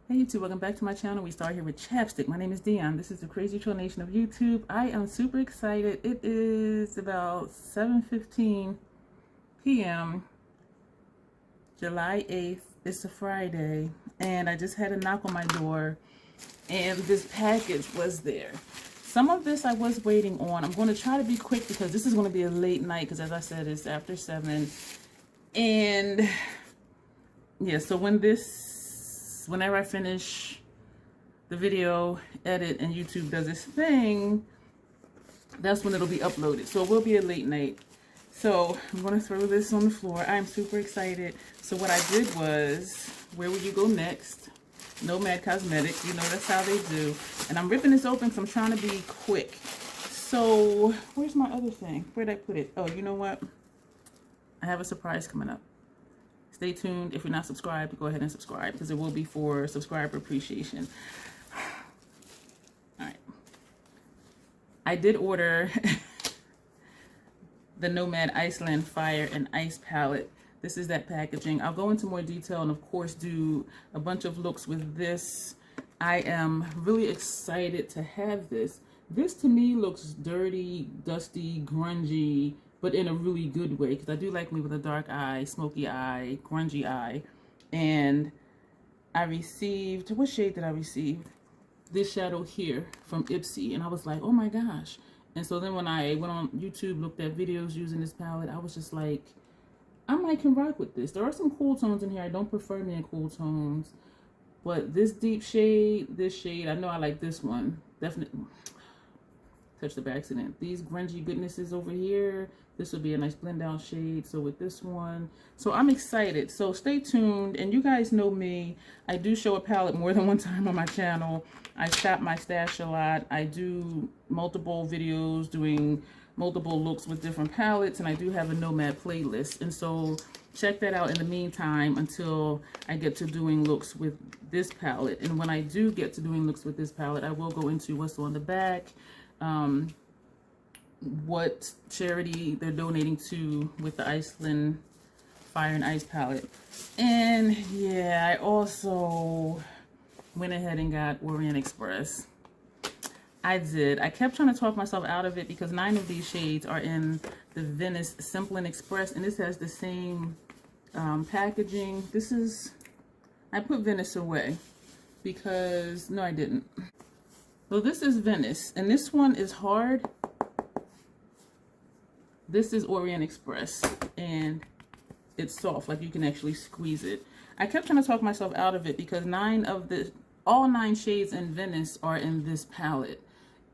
Hey YouTube, welcome back to my channel. We start here with chapstick. My name is Dion. This is the Crazy Troll Nation of YouTube. I am super excited. It is about 7:15 p.m. July 8th. It's a Friday, and I just had a knock on my door, and this package was there. Some of this I was waiting on. I'm going to try to be quick because this is going to be a late night because, as I said, it's after 7. And yeah, so whenever I finish the video edit and YouTube does its thing, that's when it'll be uploaded. So it will be a late night. So I'm going to throw this on the floor. I'm super excited. So what I did was, where would you go next? Nomad Cosmetics. You know that's how they do. And I'm ripping this open because I'm trying to be quick. So where's my other thing? Where'd I put it? Oh, you know what? I have a surprise coming up. Stay tuned. If you're not subscribed, go ahead and subscribe because it will be for subscriber appreciation. All right. I did order the Nomad Iceland Fire and Ice palette. This is that packaging. I'll go into more detail and of course do a bunch of looks with this. I am really excited to have this. This to me looks dirty, dusty, grungy, but in a really good way, because I do like me with a dark eye, smoky eye, grungy eye. And I received, what shade did I receive? This shadow here from Ipsy, and I was like, oh my gosh. And so then when I went on YouTube, looked at videos using this palette, I was just like, I might can rock with this. There are some cool tones in here. I don't prefer me in cool tones, but this deep shade, this shade, I know I like this one. Definitely. Touched it by accident. These grungy goodnesses over here, this would be a nice blend out shade. So with this one, so I'm excited. So stay tuned. And you guys know me, I do show a palette more than one time on my channel. I shop my stash a lot. I do multiple videos doing multiple looks with different palettes, and I do have a Nomad playlist. And so check that out in the meantime until I get to doing looks with this palette. And when I do get to doing looks with this palette, I will go into what's on the back, what charity they're donating to with the Iceland Fire and Ice palette. And yeah, I also went ahead and got Orient Express. I did. I kept trying to talk myself out of it because 9 of these shades are in the Venice Simple and Express, and this has the same packaging. This is, I put Venice away because, no I didn't. So this is Venice, and this one is hard. This is Orient Express, and it's soft, like you can actually squeeze it. I kept trying to talk myself out of it because all 9 shades in Venice are in this palette.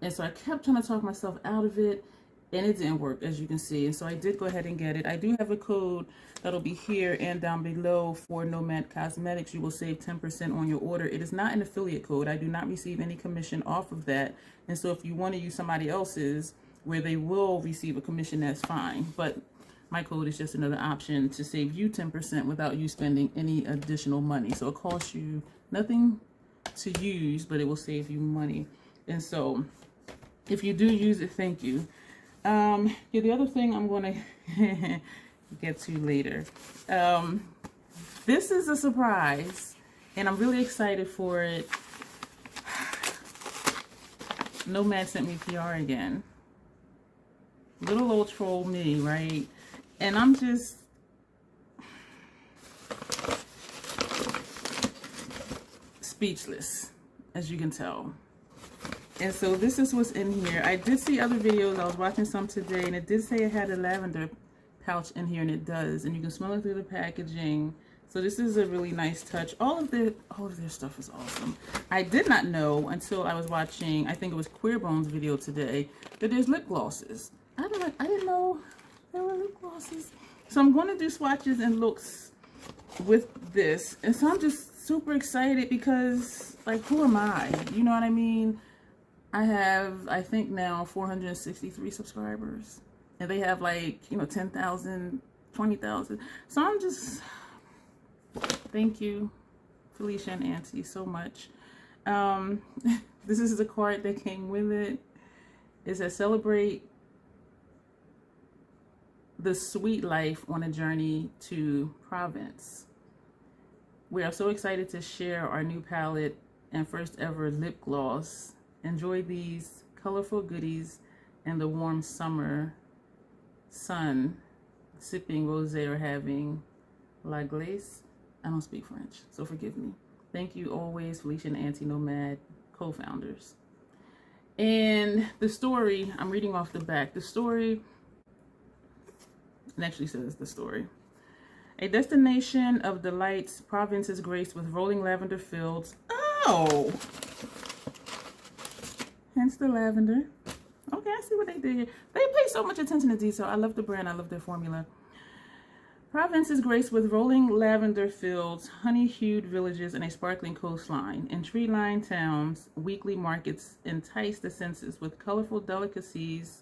And so I kept trying to talk myself out of it, and it didn't work, as you can see. And so I did go ahead and get it. I do have a code that'll be here and down below for Nomad Cosmetics. You will save 10% on your order. It is not an affiliate code. I do not receive any commission off of that. And so if you want to use somebody else's where they will receive a commission, that's fine. But my code is just another option to save you 10% without you spending any additional money. So it costs you nothing to use, but it will save you money. And so if you do use it, thank you. Yeah, the other thing I'm going to get to later. This is a surprise, and I'm really excited for it. Nomad sent me PR again. Little old troll me, right? And I'm just speechless, as you can tell. And so this is what's in here. I did see other videos. I was watching some today, and it did say it had a lavender pouch in here, and it does. And you can smell it through the packaging. So this is a really nice touch. All of their stuff is awesome. I did not know until I was watching, I think it was Queer Bones video today, that there's lip glosses. I didn't know there were lip glosses. So I'm going to do swatches and looks with this. And so I'm just super excited because, like, who am I? You know what I mean? I have, I think now, 463 subscribers. And they have, like, you know, 10,000, 20,000. So I'm just, thank you, Felicia and Auntie, so much. This is the card that came with it. It says, celebrate the sweet life on a journey to Provence. We are so excited to share our new palette and first ever lip gloss. Enjoy these colorful goodies in the warm summer sun, sipping rosé or having la glace. I don't speak French, so forgive me. Thank you always, Felicia and Auntie Nomad, co-founders. And the story, I'm reading off the back. The story, it actually says the story. A destination of delights, Provence is graced with rolling lavender fields. Oh! Hence the lavender. Okay, I see what they did here. They pay so much attention to detail. I love the brand. I love their formula. Provence is graced with rolling lavender fields, honey-hued villages, and a sparkling coastline. In tree-lined towns, weekly markets entice the senses with colorful delicacies,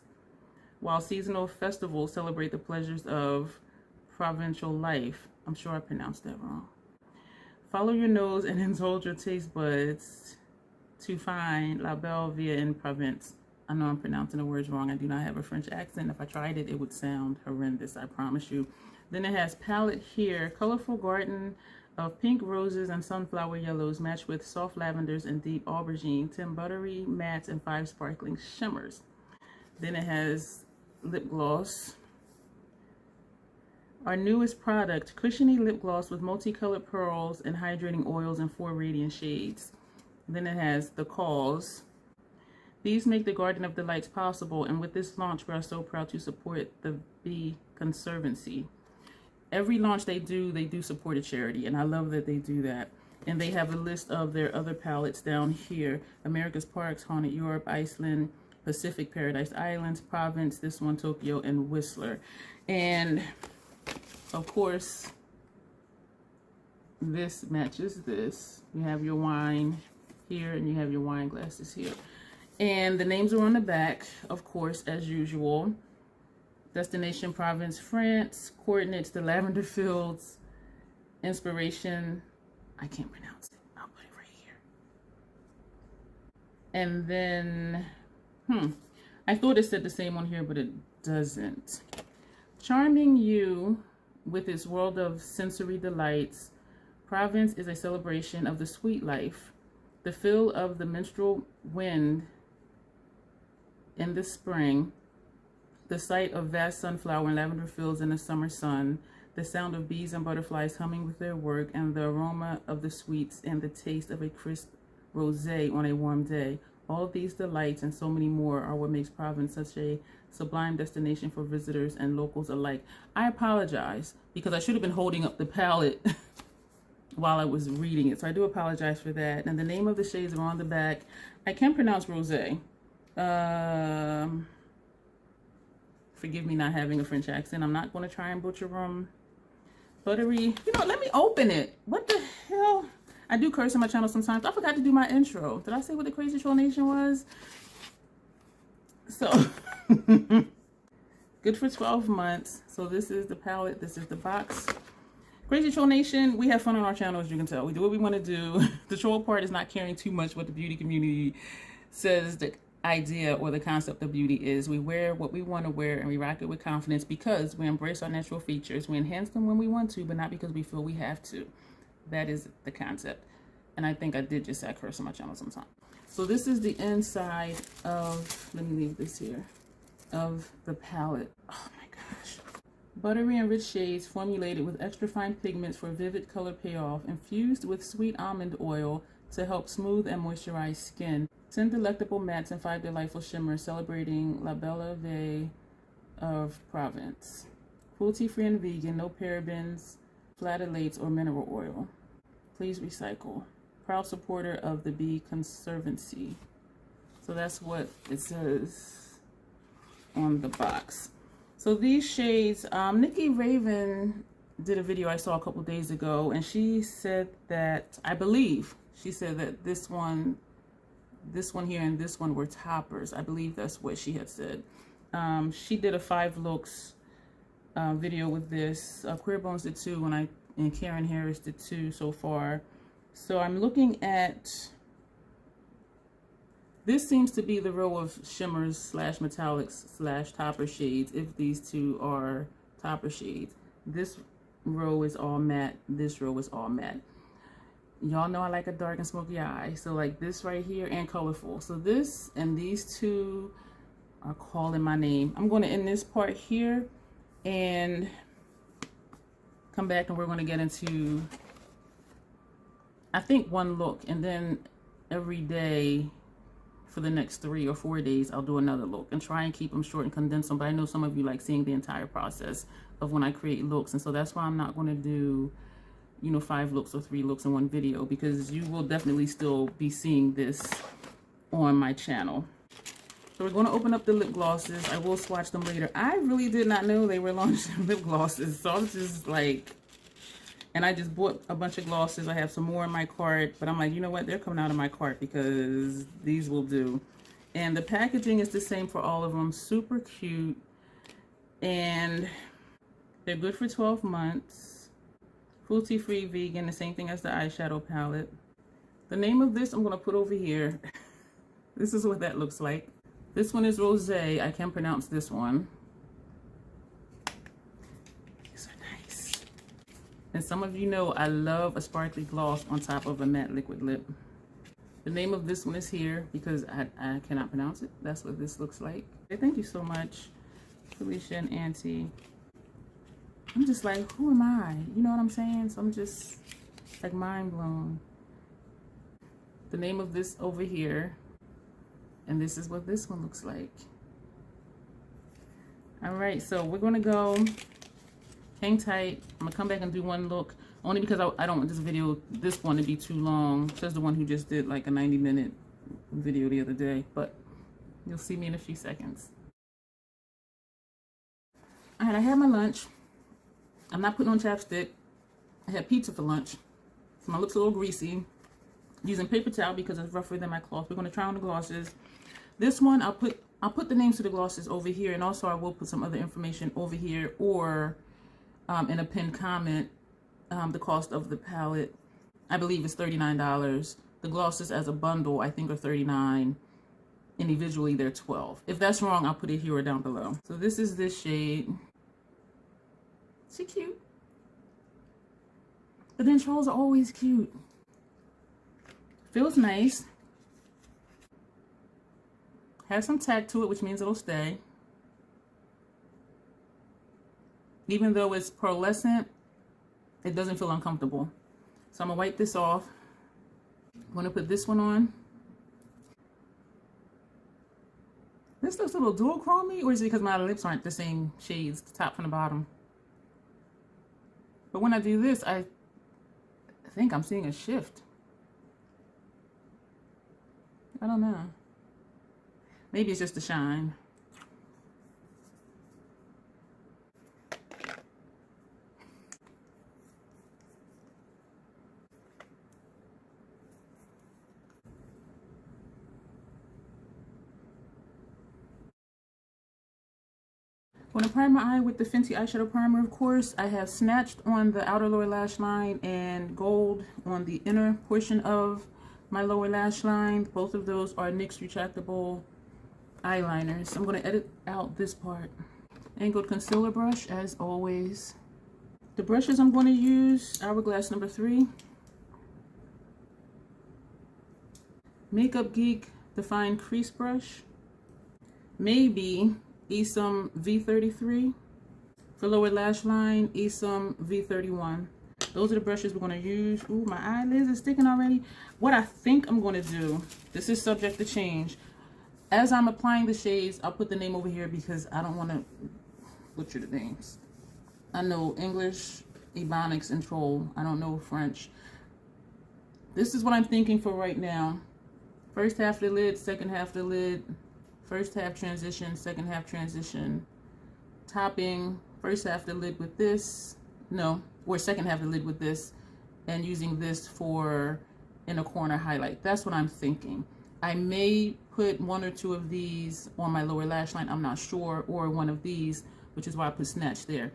while seasonal festivals celebrate the pleasures of provincial life. I'm sure I pronounced that wrong. Follow your nose and indulge your taste buds to find La Belle Vie in Provence. I know I'm pronouncing the words wrong. I do not have a French accent. If I tried it, it would sound horrendous, I promise you. Then it has palette here, colorful garden of pink roses and sunflower yellows matched with soft lavenders and deep aubergine, 10 buttery mattes, and 5 sparkling shimmers. Then it has lip gloss. Our newest product, cushiony lip gloss with multicolored pearls and hydrating oils in 4 radiant shades. Then it has the calls. These make the Garden of Delights possible, and with this launch, we are so proud to support the Bee Conservancy. Every launch they do support a charity, and I love that they do that. And they have a list of their other palettes down here. America's Parks, Haunted Europe, Iceland, Pacific Paradise Islands, Provence, this one, Tokyo, and Whistler. And, of course, this matches this. You have your wine here, and you have your wine glasses here. And the names are on the back, of course, as usual. Destination Provence, France. Coordinates, the lavender fields. Inspiration, I can't pronounce it. I'll put it right here. And then, I thought it said the same on here, but it doesn't. Charming you with its world of sensory delights, Provence is a celebration of the sweet life. The feel of the menstrual wind in the spring, the sight of vast sunflower and lavender fields in the summer sun, the sound of bees and butterflies humming with their work, and the aroma of the sweets and the taste of a crisp rosé on a warm day. All of these delights and so many more are what makes Provence such a sublime destination for visitors and locals alike. I apologize because I should have been holding up the palette while I was reading it, so I do apologize for that. And the name of the shades are on the back. I can pronounce rosé. Forgive me not having a French accent. I'm not going to try and butcher them. Buttery. You know, let me open it. What the hell? I do curse on my channel sometimes. I forgot to do my intro. Did I say what the Crazy Troll Nation was? So, good for 12 months. So this is the palette. This is the box. Crazy Troll Nation, we have fun on our channel, as you can tell. We do what we want to do. The troll part is not caring too much what the beauty community says the idea or the concept of beauty is. We wear what we want to wear and we rock it with confidence because we embrace our natural features. We enhance them when we want to, but not because we feel we have to. That is the concept. And I think I did just say curse on my channel sometime. So this is the inside of, let me leave this here, of the palette. Oh my gosh. Buttery and rich shades formulated with extra fine pigments for vivid color payoff, infused with sweet almond oil to help smooth and moisturize skin. 10 delectable mattes and 5 delightful shimmers celebrating La Belle Vie of Provence. Cruelty-free and vegan, no parabens, phthalates, or mineral oil. Please recycle. Proud supporter of the Bee Conservancy. So that's what it says on the box. So these shades, Nikki Raven did a video I saw a couple days ago, and she said that, I believe, she said that this one here and this one were toppers. I believe that's what she had said. She did a 5 looks video with this. Queer Bones did 2, and Karen Harris did 2 so far. So I'm looking at, this seems to be the row of shimmers slash metallics slash topper shades, if these 2 are topper shades. This row is all matte. This row is all matte. y'all know I like a dark and smoky eye. So like this right here, and colorful. So this and these two are calling my name. I'm going to end this part here and come back, and we're going to get into, I think, one look, and then every day for the next 3 or 4 days I'll do another look and try and keep them short and condense them. But I know some of you like seeing the entire process of when I create looks, and so that's why I'm not going to do, you know, 5 looks or 3 looks in one video, because you will definitely still be seeing this on my channel. So we're going to open up the lip glosses. I will swatch them later. I really did not know they were launching lip glosses, so I was just like, and I just bought a bunch of glosses. I have some more in my cart, but I'm like, you know what? They're coming out of my cart because these will do. And the packaging is the same for all of them. Super cute. And they're good for 12 months. Cruelty-free, vegan, the same thing as the eyeshadow palette. The name of this I'm going to put over here. This is what that looks like. This one is Rosé. I can pronounce this one. And some of you know I love a sparkly gloss on top of a matte liquid lip. The name of this one is here because I cannot pronounce it. That's what this looks like. Okay, thank you so much, Felicia and Auntie. I'm just like, who am I? You know what I'm saying? So I'm just like mind blown. The name of this over here. And this is what this one looks like. All right, so we're gonna go. Hang tight. I'm gonna come back and do one look, only because I don't want this one to be too long. Says the one who just did like a 90-minute video the other day, but you'll see me in a few seconds. All right, I had my lunch. I'm not putting on chapstick. I had pizza for lunch, so my lips are a little greasy. Using paper towel because it's rougher than my cloth. We're gonna try on the glosses. This one, I'll put the names to the glosses over here, and also I will put some other information over here, or in a pinned comment. The cost of the palette, I believe, is $39. The glosses as a bundle, I think, are $39. Individually, they're $12. If that's wrong, I'll put it here or down below. So this is this shade. Is she cute? The Ventrolls are always cute. Feels nice. Has some tack to it, which means it'll stay. Even though it's pearlescent, it doesn't feel uncomfortable. So I'm gonna wipe this off. I'm gonna put this one on. This looks a little dual chromey, or is it because my lips aren't the same shades, the top from the bottom? But when I do this, I think I'm seeing a shift. I don't know. Maybe it's just the shine. I'm going to prime my eye with the Fenty eyeshadow primer, of course. I have snatched on the outer lower lash line and gold on the inner portion of my lower lash line. Both of those are NYX retractable eyeliners. I'm going to edit out this part. Angled concealer brush, as always. The brushes I'm going to use, Hourglass number 3. Makeup Geek Define Crease Brush. Maybe Esom V33. For lower lash line, Esom V31. Those are the brushes we're going to use. Ooh, my eyelids are sticking already. What I think I'm going to do, this is subject to change. As I'm applying the shades, I'll put the name over here because I don't want to butcher the names. I know English, Ebonics, and Troll. I don't know French. This is what I'm thinking for right now. First half of the lid, second half of the lid. First half transition, second half transition. Topping, first half of the lid with this. No, or second half of the lid with this. And using this for inner corner highlight. That's what I'm thinking. I may put 1 or 2 of these on my lower lash line. I'm not sure. Or one of these, which is why I put Snatch there.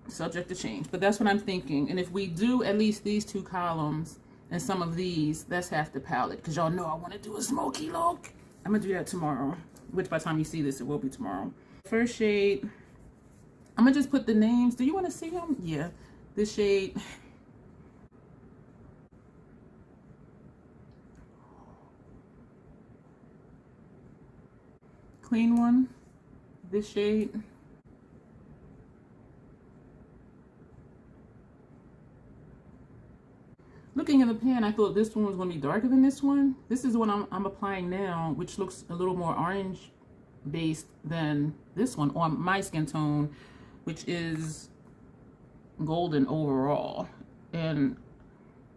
Subject to change. But that's what I'm thinking. And if we do at least these 2 columns and some of these, that's half the palette. Because y'all know I want to do a smoky look. I'm going to do that tomorrow, which by the time you see this, it will be tomorrow. First shade, I'm going to just put the names. Do you want to see them? Yeah. This shade, clean one, this shade. Looking in the pan, I thought this one was going to be darker than this one. This is the one I'm applying now, which looks a little more orange based than this one on my skin tone, which is golden overall. And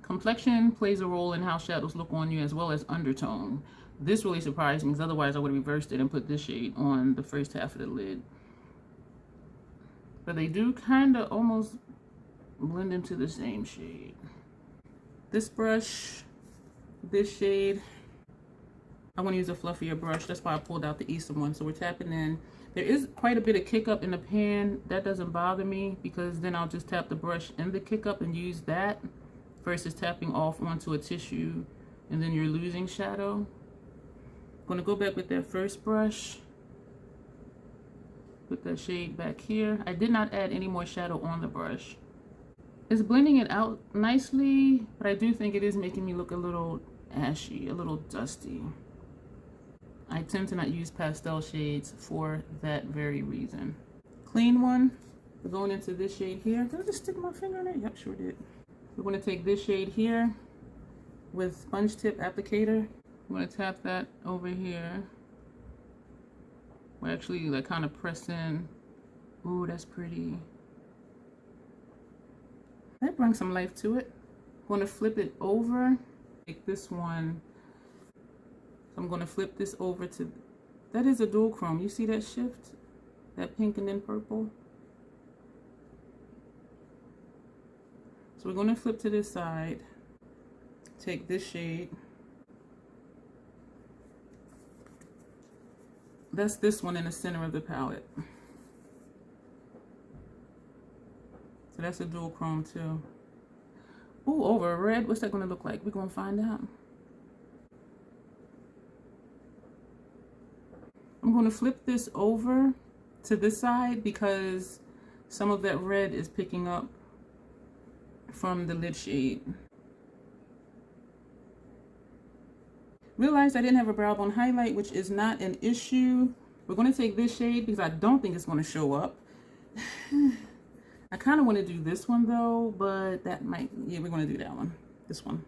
complexion plays a role in how shadows look on you, as well as undertone. This really surprised me, because otherwise I would have reversed it and put this shade on the first half of the lid. But they do kind of almost blend into the same shade. This brush, this shade, I want to use a fluffier brush. That's why I pulled out the Eastern one. So we're tapping in. There is quite a bit of kick up in the pan. That doesn't bother me, because then I'll just tap the brush in the kick up and use that versus tapping off onto a tissue and then you're losing shadow. I'm going to go back with that first brush. Put that shade back here. I did not add any more shadow on the brush. It's blending it out nicely, but I do think it is making me look a little ashy, a little dusty. I tend to not use pastel shades for that very reason. Clean one. We're going into this shade here. Did I just stick my finger in it? Yep, sure did. We're going to take this shade here with sponge tip applicator. I'm going to tap that over here. We're actually like kind of pressing. Ooh, that's pretty. That brings some life to it. I'm going to flip it over. Take this one. So I'm going to flip this over to, that is a dual chrome. You see that shift? That pink and then purple. So we're going to flip to this side. Take this shade. That's this one in the center of the palette. So that's a dual chrome too. Ooh, over a red. What's that going to look like? We're going to find out. I'm going to flip this over to this side because some of that red is picking up from the lid shade. Realized I didn't have a brow bone highlight, which is not an issue. We're going to take this shade because I don't think it's going to show up. I kind of want to do this one though, but that might, yeah, we're going to do that one. This one.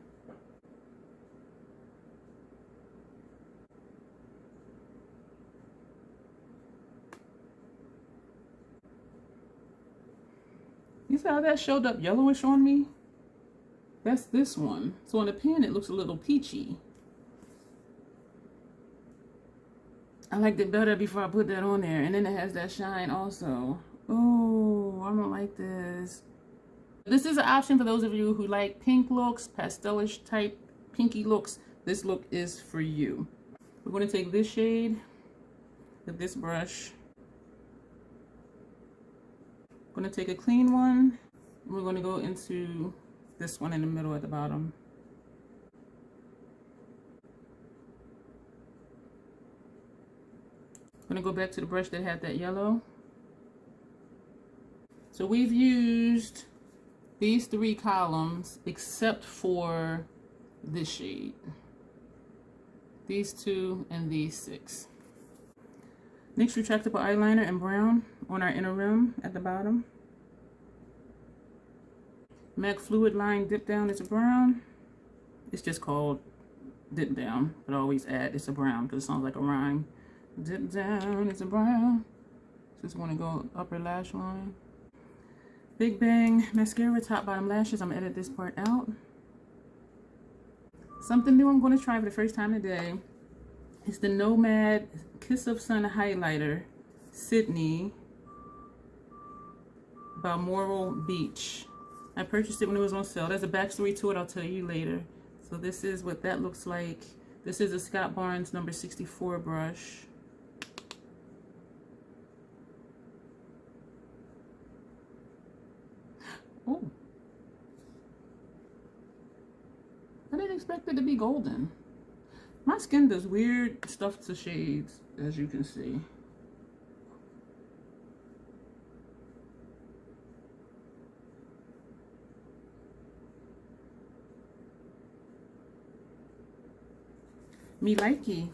You see how that showed up yellowish on me? That's this one. So on the pen, it looks a little peachy. I liked it better before I put that on there. And then it has that shine also. Oh, I don't like this. This is an option for those of you who like pink looks, pastelish type pinky looks. This look is for you. We're going to take this shade with this brush. I'm going to take a clean one. And we're going to go into this one in the middle at the bottom. I'm going to go back to the brush that had that yellow. So we've used these 3 columns except for this shade. These 2 and these 6. NYX retractable eyeliner in brown on our inner rim at the bottom. MAC fluid line dip down is a brown. It's just called dip down, but I always add it's a brown because it sounds like a rhyme. Dip down is a brown. Just want to go upper lash line. Big Bang mascara, top bottom lashes. I'm gonna edit this part out. Something new I'm going to try for the first time today. It's the Nomad Kiss of Sun highlighter, Sydney, Balmoral Beach. I purchased it when it was on sale. There's a backstory to it, I'll tell you later. So this is what that looks like. This is a Scott Barnes number 64 brush. Oh, I didn't expect it to be golden. My skin does weird stuff to shades, as you can see. Me likey.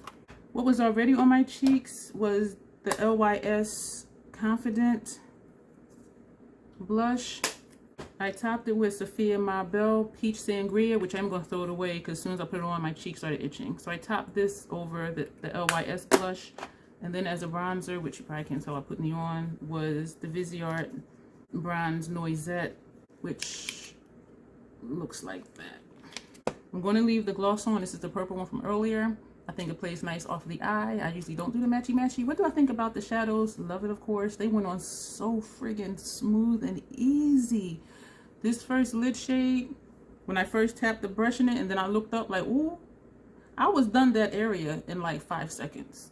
What was already on my cheeks was the LYS Confident blush. I topped it with Sophia Marbell Peach Sangria, which I'm going to throw it away because as soon as I put it on, my cheeks started itching. So I topped this over the LYS blush. And then as a bronzer, which you probably can't tell I put me on, was the Viseart Bronze Noisette, which looks like that. I'm going to leave the gloss on. This is the purple one from earlier. I think it plays nice off the eye. I usually don't do the matchy-matchy. What do I think about the shadows? Love it, of course. They went on so friggin' smooth and easy. This first lid shade, when I first tapped the brush in it and then I looked up like, ooh, I was done that area in like 5 seconds.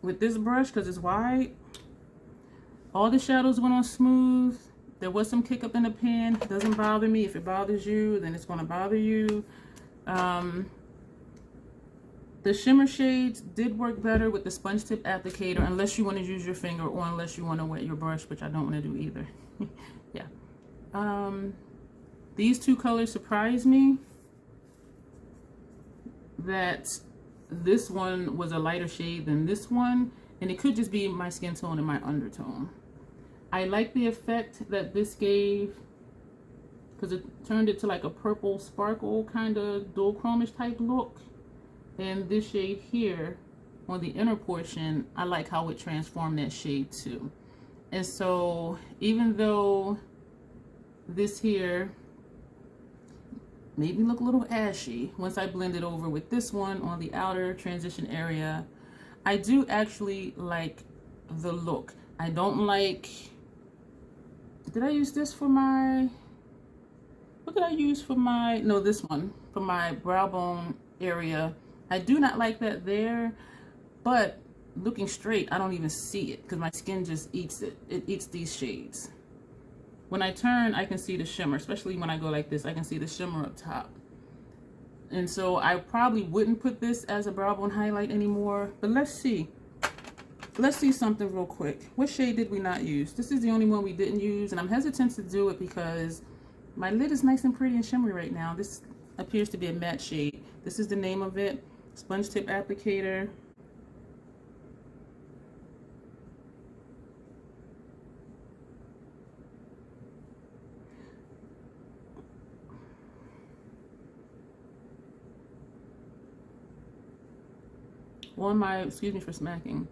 With this brush, because it's wide, all the shadows went on smooth. There was some kick up in the pen. It doesn't bother me. If it bothers you, then it's going to bother you. The shimmer shades did work better with the sponge tip applicator, unless you want to use your finger or unless you want to wet your brush, which I don't want to do either. Yeah. These two colors surprised me. That this one was a lighter shade than this one, and it could just be my skin tone and my undertone. I like the effect that this gave because it turned it to like a purple sparkle kind of dual chromish type look. And this shade here on the inner portion, I like how it transformed that shade too. And so even though this here made me look a little ashy, once I blend it over with this one on the outer transition area, I do actually like the look. I don't like, did I use this for my, what did I use for my, no, this one, for my brow bone area. I do not like that there, but looking straight, I don't even see it because my skin just eats it. It eats these shades. When I turn, I can see the shimmer, especially when I go like this, I can see the shimmer up top. And so I probably wouldn't put this as a brow bone highlight anymore, but let's see. Let's see something real quick. What shade did we not use? This is the only one we didn't use, and I'm hesitant to do it because my lid is nice and pretty and shimmery right now. This appears to be a matte shade. This is the name of it. Sponge tip applicator. On my, excuse me for smacking,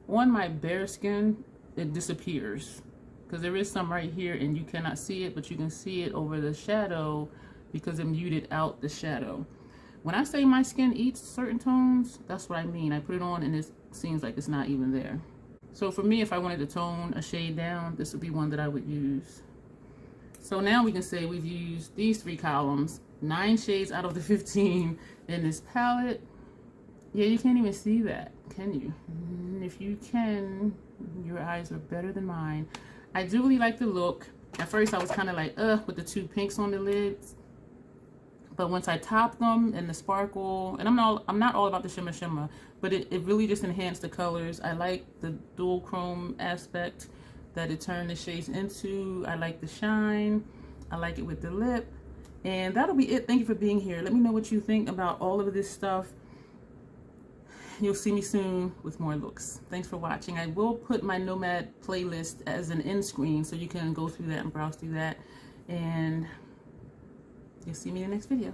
on my bare skin, it disappears because there is some right here and you cannot see it, but you can see it over the shadow because it muted out the shadow. When I say my skin eats certain tones, that's what I mean. I put it on and it seems like it's not even there. So for me, if I wanted to tone a shade down, this would be one that I would use. So now we can say we've used these 3 columns, 9 shades out of the 15 in this palette. Yeah, you can't even see that, can you? If you can, your eyes are better than mine. I do really like the look. At first I was kind of like, with the 2 pinks on the lids. But once I topped them and the sparkle, and I'm not all about the shimmer, but it really just enhanced the colors. I like the dual chrome aspect that it turned the shades into. I like the shine. I like it with the lip. And that'll be it. Thank you for being here. Let me know what you think about all of this stuff. You'll see me soon with more looks. Thanks for watching. I will put my Nomad playlist as an end screen so you can go through that and browse through that. And you'll see me in the next video.